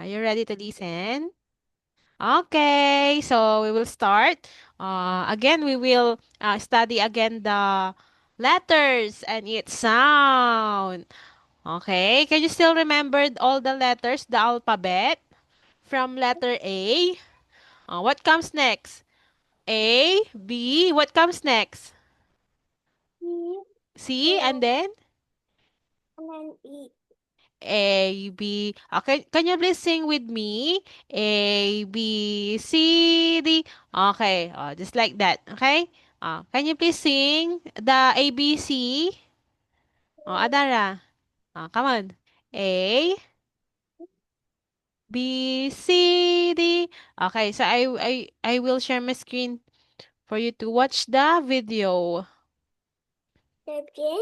Are you ready to listen? Okay, so we will start. Again, we will study again the letters and its sound. Okay, can you still remember all the letters, the alphabet? From letter A, what comes next? A, B, what comes next? E, C, and then? and then E. A, B. Okay, can you please sing with me? A, B, C, D. Okay, just like that. Okay? Can you please sing the A, B, C? Adara. Come on. A, B, C, D. Okay, so I will share my screen for you to watch the video. Again?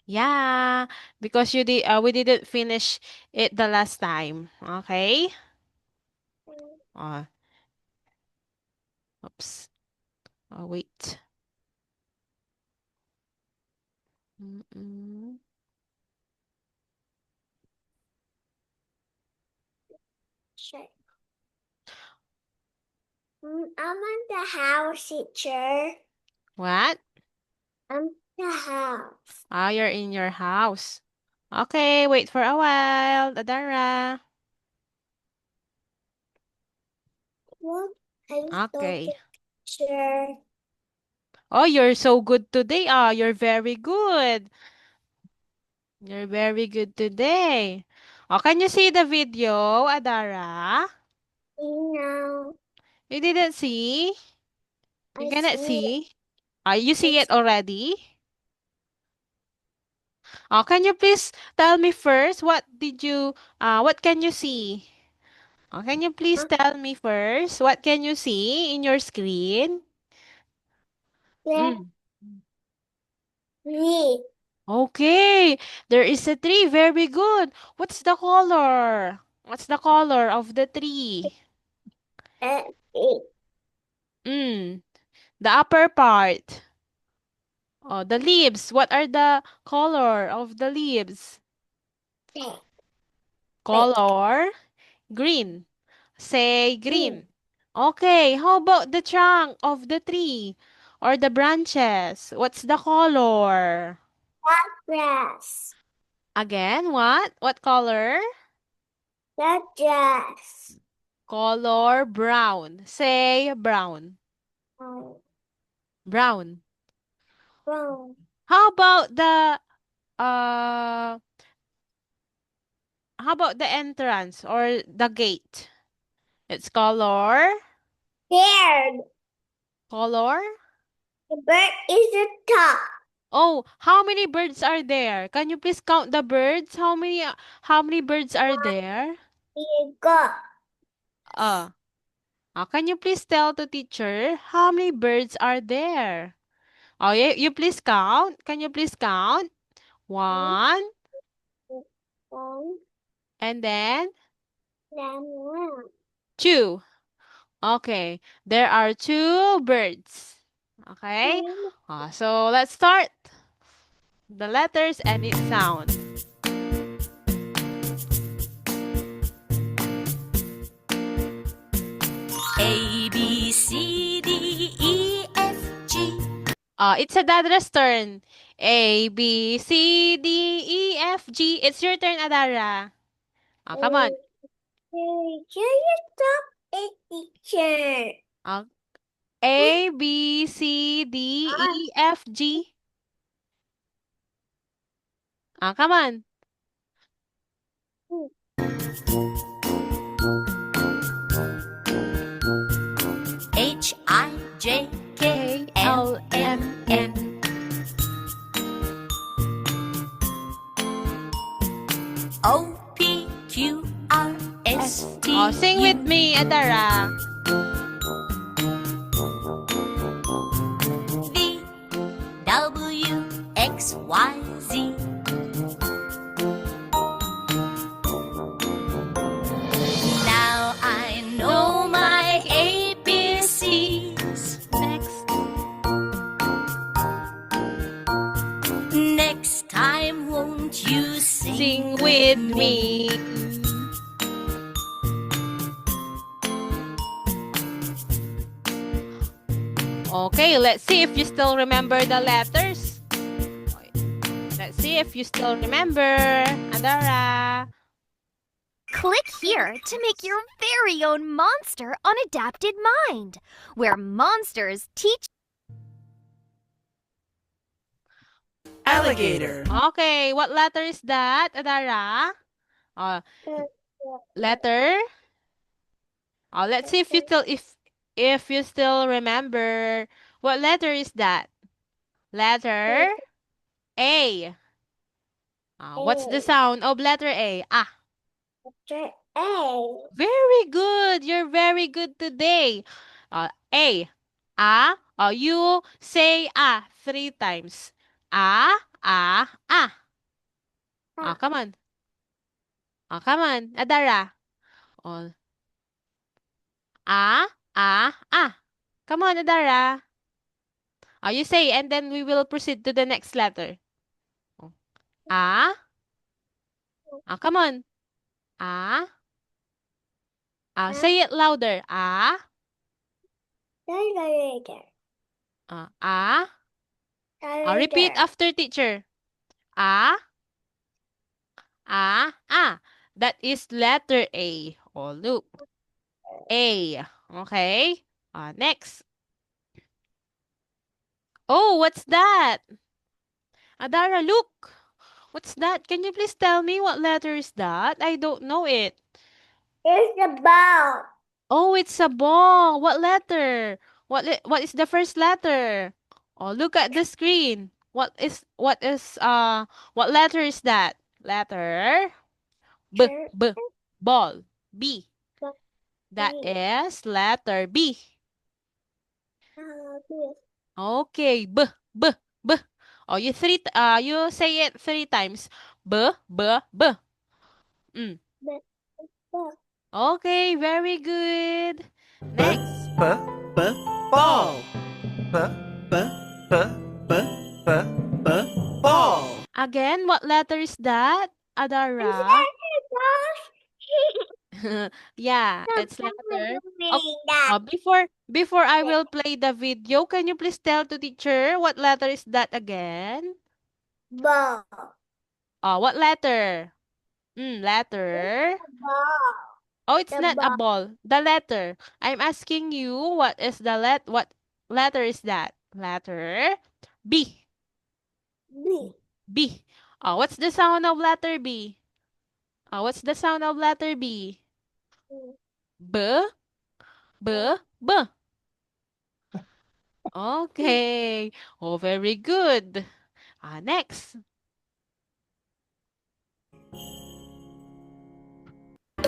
Yeah, because we didn't finish it the last time. Okay? Uh, oops. Wait. Mm-mm. Sure. I'm in the house, teacher. What? I'm in the house. You're in your house. Okay, wait for a while, Adara. What? I'm still Okay. the teacher. Oh, you're so good today. You're very good. You're very good today. Can you see the video, Adara? You know, You didn't see? You I cannot see it. see? You I see it already? Can you please tell me first what can you see? Can you please see tell me first what can you see in your screen? the Mm. tree. Okay, there is a tree. Very good. What's the color? What's the color of the tree? It. Mm, the upper part. Oh, the leaves. What are the color of the leaves? Wait. Color green. Say Mm. green. Okay, how about the trunk of the tree or the branches? What's the color? That grass. Again, what? What color? That grass. Color brown. Say brown. Oh, Brown. brown. How about uh how about the entrance or the gate? It's color Scared. color. The bird is the top. Oh, how many birds are there? Can you please count the birds? How many birds are there? Here you go. Uh, can you please tell the teacher how many birds are there? Oh, you please count. Can you please count? One, One, one, and then then one. two. Okay, there are two birds. Okay, Two, so let's start the letters and its sound. A, B, C, D, E, F, G. It's Adadra's turn. A, B, C, D, E, F, G. It's your turn, Adara. Come on. can you stop it, teacher? Uh, A, B, C, D, E, F, G. Come on. H, I, J, K, L, M, N. O, P, Q, R, S, T, Sing with U. me, Adara. V, W, X, Y, Z. Now I know my ABCs. Next time, won't you sing Sing with me. Okay, let's see if you still remember the letters. Let's see if you still remember. Adara. Click here to make your very own monster on Adapted Mind, where monsters teach. Alligator. Okay, what letter is that, Adara? Letter. Let's see if you still remember. What letter is that? Letter A. What's the sound of letter A? Ah. Letter A. Very good. You're very good today. A. You say 3 times. Ah. Come on. Come on. Adara. Oh. Ah. Come on, Adara. You say and then we will proceed to the next letter. Oh. Come on. Ah. Say it louder. Alligator. Repeat after teacher. Ah. That is letter A. Oh, look. A. Okay. Next. Oh, what's that? Adara, look. What's that? Can you please tell me what letter is that? I don't know it. It's a ball. Oh, it's a ball. What letter? What is the first letter? Oh, look at the screen. What letter is that? Letter B. Ball. B. That is letter B. Okay, B. Oh, you say it 3 times. B. Mm. Okay, very good. Next. Ball. Ball. Again, what letter is that? Adara. Yeah, it's letter. Before I will play the video, can you please tell to teacher what letter is that again? Ball. What letter? Letter. Ball. Oh, it's The not a ball. ball. The letter. I'm asking you what is what letter is that? Letter B. B. B. What's the sound of letter B? What's the sound of letter B? B. B. Okay. Oh, very good. Next.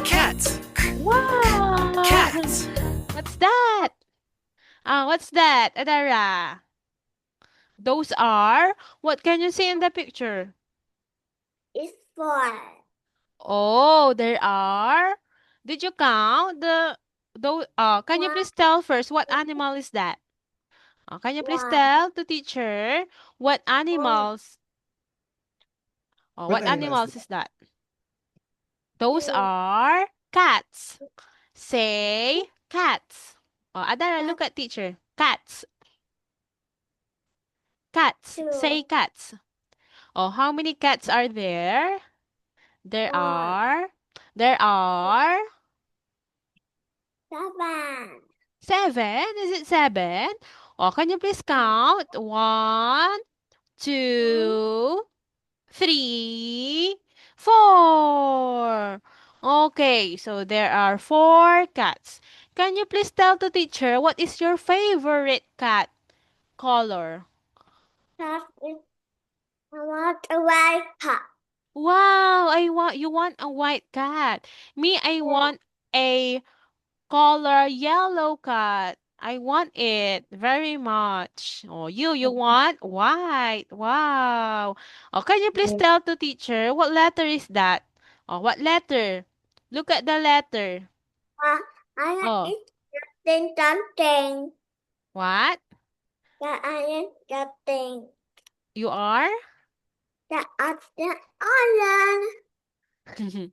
Cat. Wow. Cat. What's that? What's that, Adara? Those are, what can you see in the picture? It's 4. Oh, there are. Did you count those? Can you please tell first what animal is that? Can you please 1. tell the teacher what animals? What animals is that? Those are cats. Say cats. Adara, look at teacher. Cats. Cats. 2. Say cats. How many cats are there? There 4. are 7. 7. Is it 7? Can you please count? 1, 2, 3, 4. Okay, so there are 4 cats. Can you please tell the teacher what is your favorite cat color? That is I want a white cat. Wow, you want a white cat. Me, I want a color yellow cat. I want it very much. You want white. Wow. Can you please tell the teacher what letter is that? What letter? Look at the letter. I Oh, am something. what? That I am something. You are? That I the island.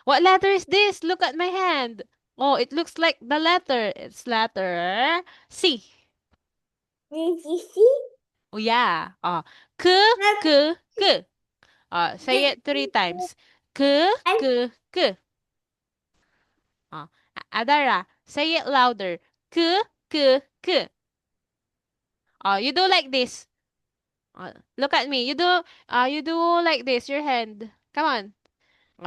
What letter is this? Look at my hand. It looks like the letter. It's letter C. Did you see? Oh, yeah. K, k, k. Say it 3 times. K, k, k. Adara, say it louder. K, k, k. You do like this. Look at me. You do like this, your hand. Come on.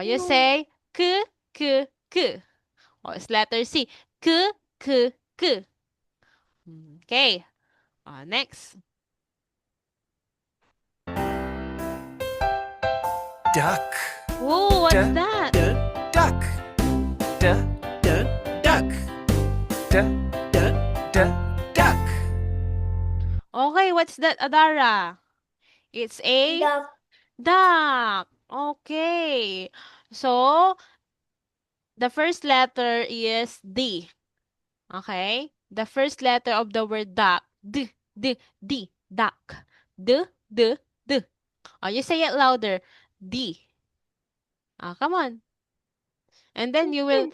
You say k, k, k. It's letter C. K, k, k. Okay. Next. Duck. Oh, what's D, that? d, duck. D, d, duck. D, d, d, duck. Okay, what's that, Adara? It's a Duck. duck. Okay. So, the first letter is D. Okay? The first letter of the word duck. D, D, D, duck. D, D, D. You say it louder. D. Come on. And then you will,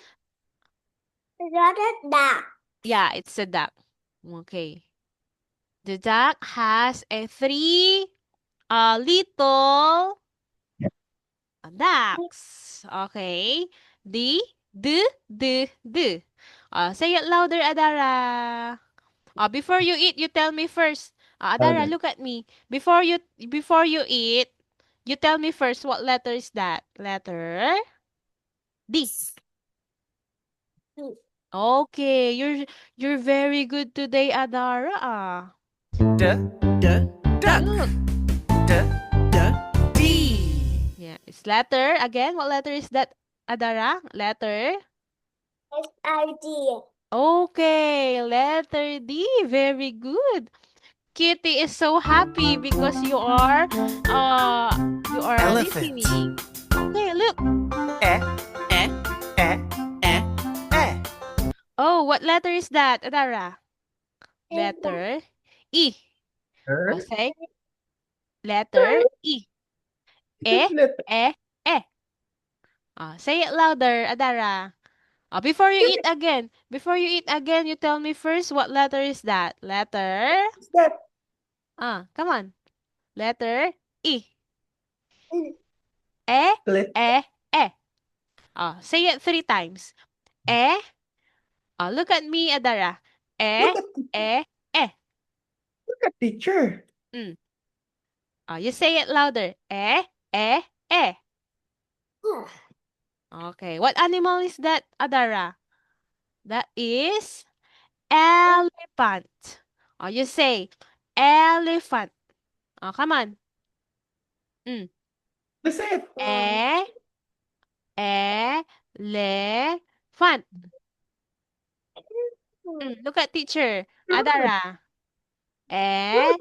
That is duck. yeah, it's a duck. Okay. The duck has a three little ducks. Okay. D, D, D, D. Say it louder, Adara. Before you eat, you tell me first. Adara, Louder. look at me. Before you eat, you tell me first what letter is that? Letter D. D. Okay, you're very good today, Adara. D, d, duck. Look. D, d, D. Yeah, it's letter. Again, what letter is that, Adara? Letter. S-I-D. Okay, letter D. Very good. Kitty is so happy because you are Elephant. listening. Okay, look. E, e, e, e, e. Oh, what letter is that, Adara? Letter E. Say letter E. E, Let E, E. Say it louder, Adara. Before you eat again, you tell me first what letter is that? Letter. that. Come on. Letter E. E, Let E, E. Say it 3 times. E. Look at me, Adara. E, look at E, E. look at teacher. Mm. You say it louder. E, E, E. Okay. What animal is that, Adara? That is elephant. You say elephant. Come on. Mm. That's it. E, elephant. Look at teacher. Adara. Elephant.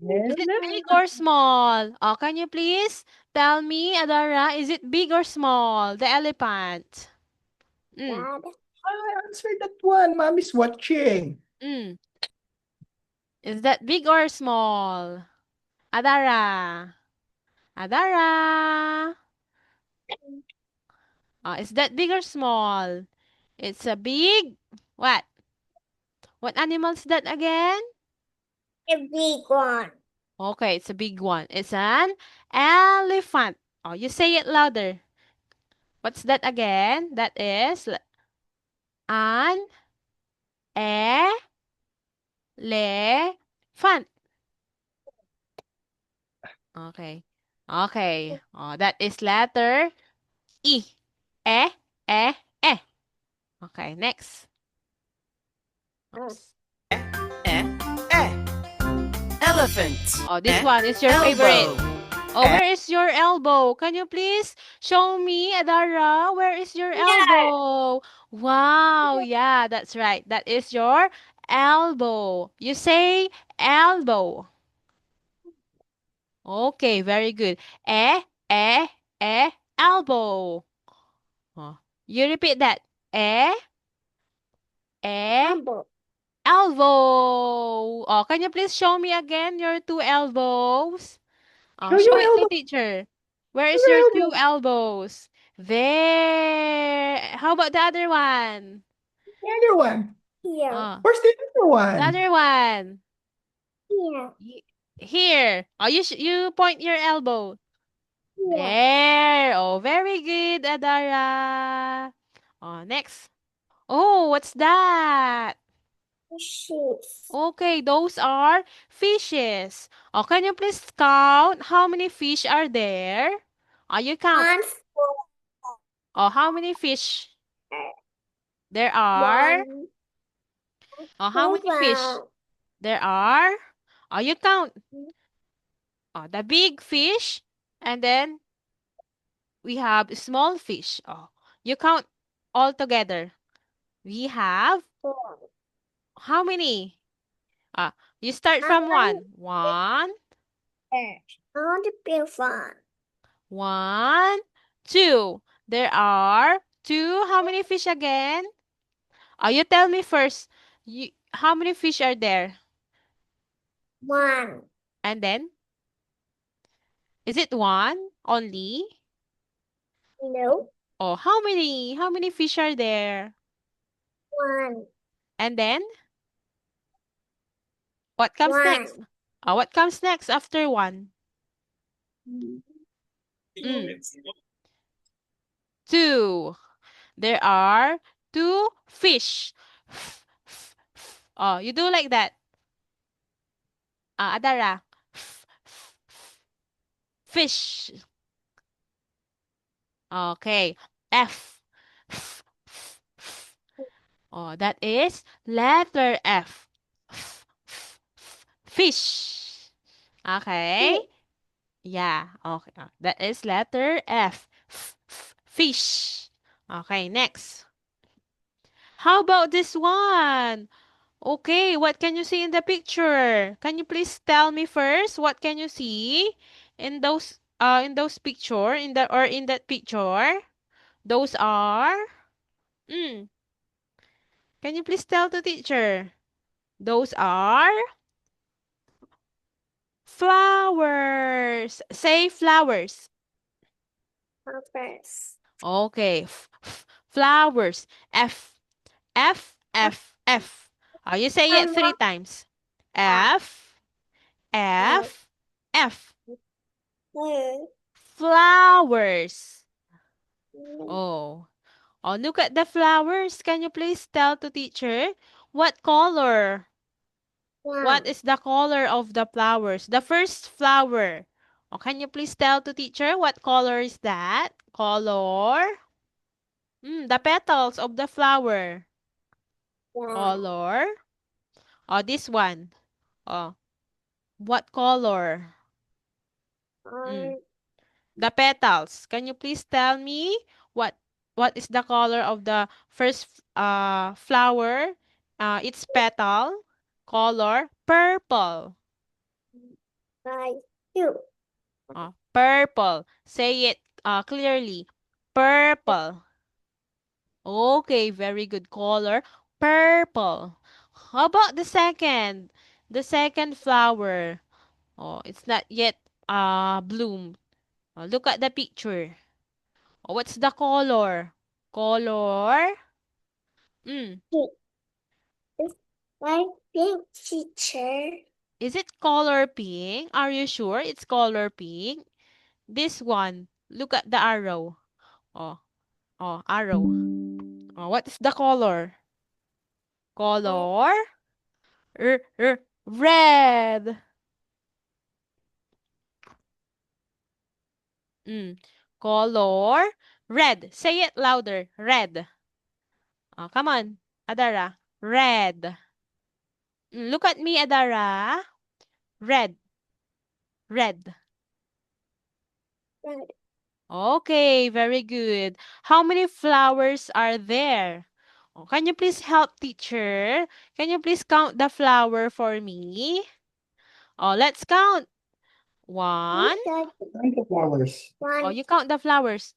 Is it big or small? Can you please tell me, Adara, is it big or small, the elephant? Dad. Answer that one. Mommy's watching. Mm. Is that big or small? Adara. Adara. Is that big or small? It's a big, what? What animal is that again? A big one. Okay, it's a big one. It's an elephant. You say it louder. What's that again? That is an elephant. Okay. Okay. That is letter E. E, E, E. Okay, next. Oops. E, e. Elephant. This E, one is your favorite. elbow. Where is your elbow? Can you please show me, Adara? Where is your elbow? Wow, yeah, that's right. That is your elbow. You say elbow. Okay, very good. Eh, elbow. You repeat that. Eh, Elbow. elbow. Can you please show me again your two elbows? Show Show your it to elbow. teacher. Where Show is your your two elbow. elbows? There. How about the other one? The other one. Here. Oh, Where's the other the one? other one. Here. Here. Oh, you point your elbow. Here. There. Oh, very good, Adara. Oh, next. Oh, what's that? Fishes. Okay, those are fishes. Oh, can you please count how many fish are there? Oh, you count. 1, 4, Oh, how many fish there are? 1, Oh, how many fish there are? Oh, you count. Oh, the big fish, and then we have small fish. Oh, you count all together. We have 4. how many? Ah, you start How from many? one. I want to be fun. One, two. There are two. How many fish again? You tell me first. How many fish are there? 1. And then, is it one only? No. Oh, how many? How many fish are there? 1. And then, what comes 1. next? What comes next after one? Two. There are two fish. Oh, you do like that. Adara. Fish. Okay. F. Oh, that is letter F. Fish. Okay. Yeah. Okay. That is letter F. Fish. Okay, next. How about this one? Okay, what can you see in the picture? Can you please tell me first what can you see in those picture in that picture? Those are mm, can you please tell the teacher? Those are flowers. Say flowers. Flowers. Okay, flowers. F F F F. You say it three times. F F F. Flowers. Oh. Oh, look at the flowers. Can you please tell to teacher what color? What is the color of the flowers? The first flower. Oh, can you please tell to teacher what color is that? Color? The petals of the flower. Color? Oh, this one. Oh, what color? The petals. Can you please tell me what what is the color of the first flower? Its petal color purple. Purple. Say it clearly. Purple. Okay, very good color. Purple. How about the second? The second flower. Oh, it's not yet bloomed. Look at the picture. What's the color? Color? Mm. It's like pink, teacher. Is it color pink? Are you sure it's color pink? This one. Look at the arrow. Oh, arrow. What is the color? Color? Red. Color? Red. Say it louder. Red. Come on, Adara. Red. Look at me, Adara. Red. Red. Red. Okay, very good. How many flowers are there? Can you please help, teacher? Can you please count the flower for me? Let's count. One. Count the flowers. You count the flowers.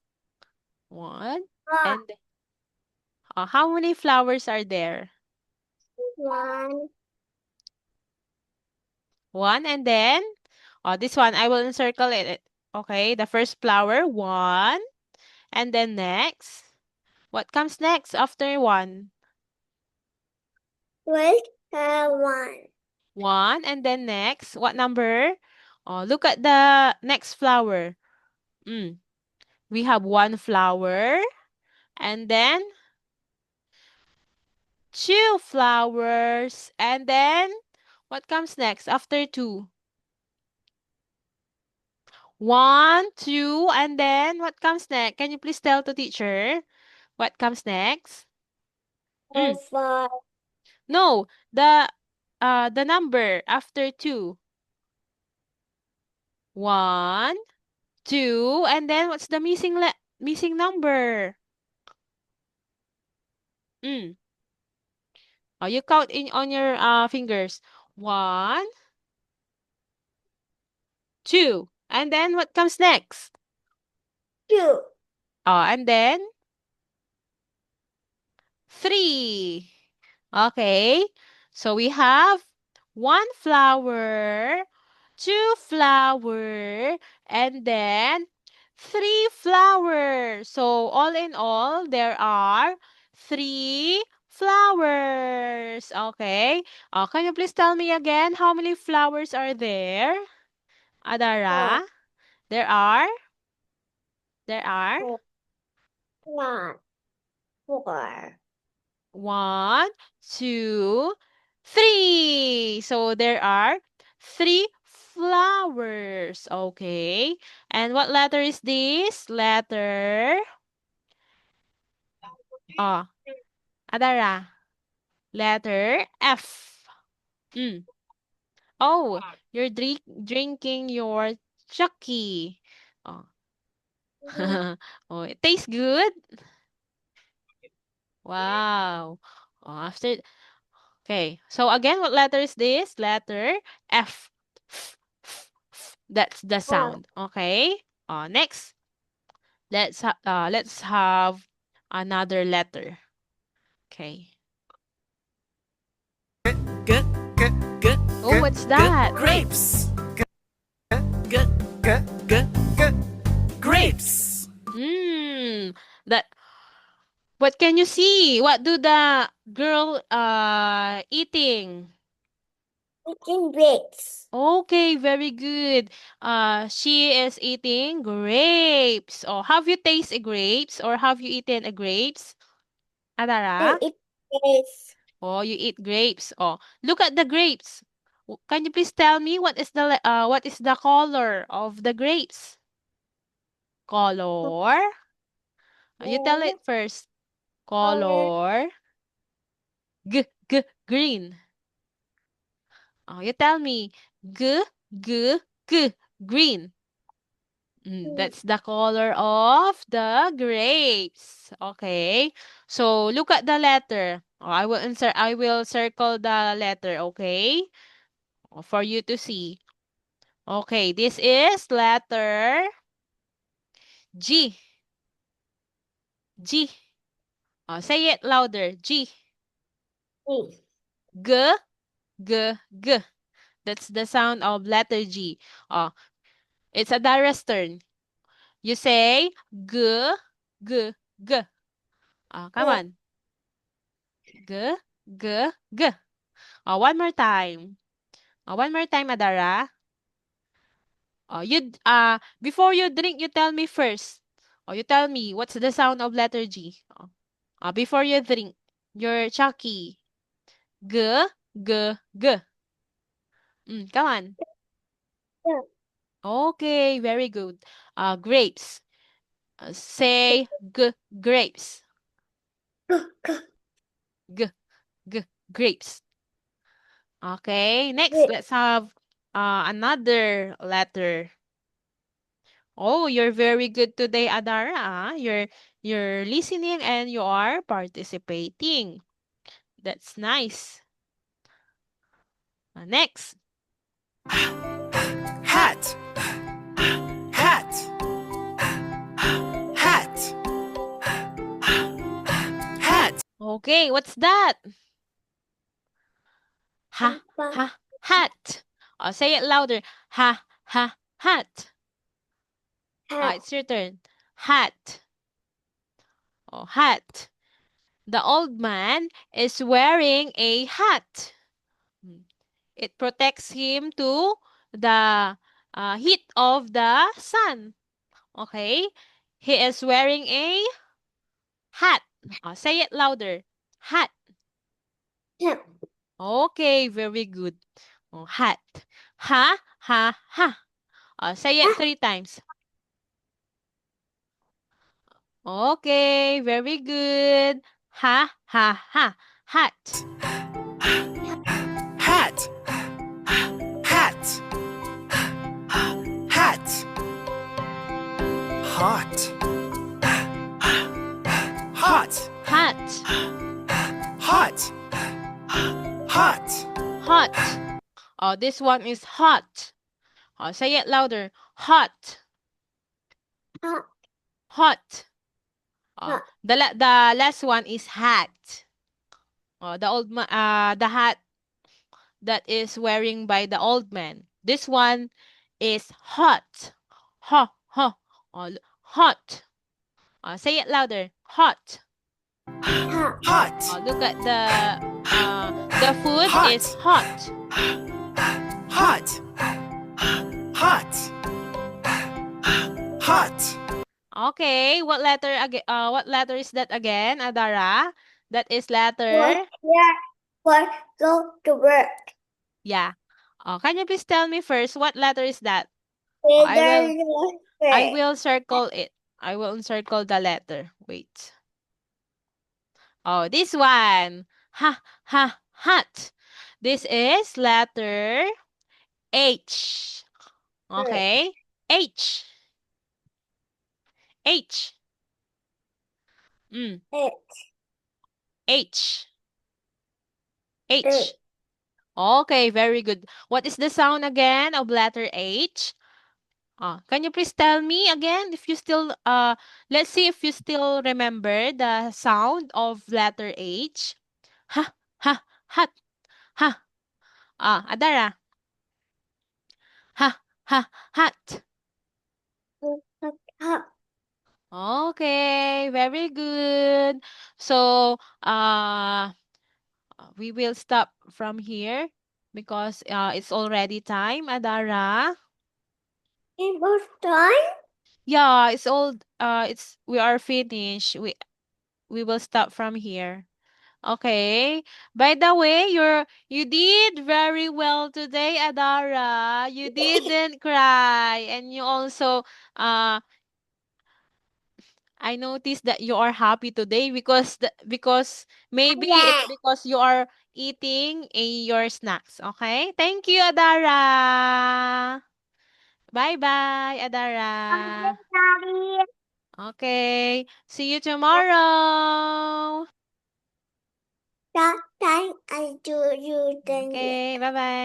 One. And how many flowers are there? One. One, and then this one I will encircle it. Okay, the first flower, one, and then next. What comes next after one? Wait, one. 1. And then next, what number? Oh, look at the next flower. We have 1 flower. And then 2 flowers. And then what comes next after 2? 1, 2, and then what comes next? Can you please tell the teacher what comes next? Mm. Five. No, the number after 2. 1, 2, and then what's the missing number? Oh, you count in on your fingers. 1, 2, and then what comes next? 2. And then 3. Okay, so we have 1 flower, 2 flower, and then 3 flowers. So all in all, there are 3 flowers. Okay. Can you please tell me again how many flowers are there? Adara? There are? There are? 1, 4. 1, 2, 3. So there are 3 flowers. Okay. And what letter is this? Letter? Oh, Adara. Letter F. Oh, you're drinking your Chucky. Oh. Oh, it tastes good. Wow. Oh, okay. So again, what letter is this? Letter F. That's the sound. Okay. Next, let's have another letter. Okay. G, g, g, Oh, what's that? grapes. G, g, g, g, g, grapes. That. What can you see? What do the girl eating? Eating grapes. Okay, very good. She is eating grapes. Oh, have you tasted grapes or have you eaten a grapes? Adara? Eat grapes. Oh, you eat grapes. Oh, look at the grapes. Can you please tell me what is the color of the grapes? Color? You tell it first. Color. Green. Oh, you tell me. G, g, g. Green. That's the color of the grapes. Okay. So look at the letter. Oh, I will circle the letter, okay? For you to see. Okay, this is letter G. G. Say it louder. G. G, G, G. That's the sound of letter G. It's a Dara's turn. You say G, G, G. Come on. G, G, G. One more time. One more time, Adara. Before you drink, you tell me first. You tell me what's the sound of letter G. Before you drink your Chucky. G, G, G. Come on. Okay, very good. Grapes. Say grapes. G, g, grapes. Okay, next let's have another letter. Oh, you're very good today, Adara. You're listening and you are participating. That's nice. Next. Hat. Hat. Hat. Hat. Okay, what's that? Ha, ha, hat. Say it louder. Ha, ha, hat. It's your turn. Hat. Hat. The old man is wearing a hat. It protects him to the heat of the sun. Okay? He is wearing a hat. Say it louder. Hat. Hat. Okay, very good. Hat. Ha, ha, ha. Say it 3 times. Okay, very good. Ha, ha, ha. Hat. Hat. Hat. Hat. Hot. Hot. Hat. Hot. Hot. Hot. This one is hot. Say it louder. Hot. Hot. Hot. Hot. The last one is hat. The hat that is wearing by the old man. This one is hot. Ha, ha. Hot. Say it louder. Hot. Hot. Hot. Look at the food Hot. is hot. Hot. Hot. Hot. Okay, what letter again? What letter is that again, Adara? That is letter. Go to work. Yeah. Can you please tell me first what letter is that? I will circle it. I will encircle the letter. Wait. This one. Ha, ha, hot. This is letter H. Okay. H. H. H. H. Okay, very good. What is the sound again of letter H? Can you please tell me again if you still let's see if you still remember the sound of letter H. Ha, ha, hot, ha. Adara. Ha, ha, hot. Hot. Okay, very good. So, we will stop from here because it's already time, Adara. It was time. Yeah, we are finished. We will stop from here. Okay. By the way, you did very well today, Adara. You didn't cry, and you also I noticed that you are happy today because maybe it's Yeah. because you are eating your snacks. Okay? Thank you, Adara. Bye-bye, Adara. Daddy. Okay. See you tomorrow. That time I do you then. Okay, bye-bye.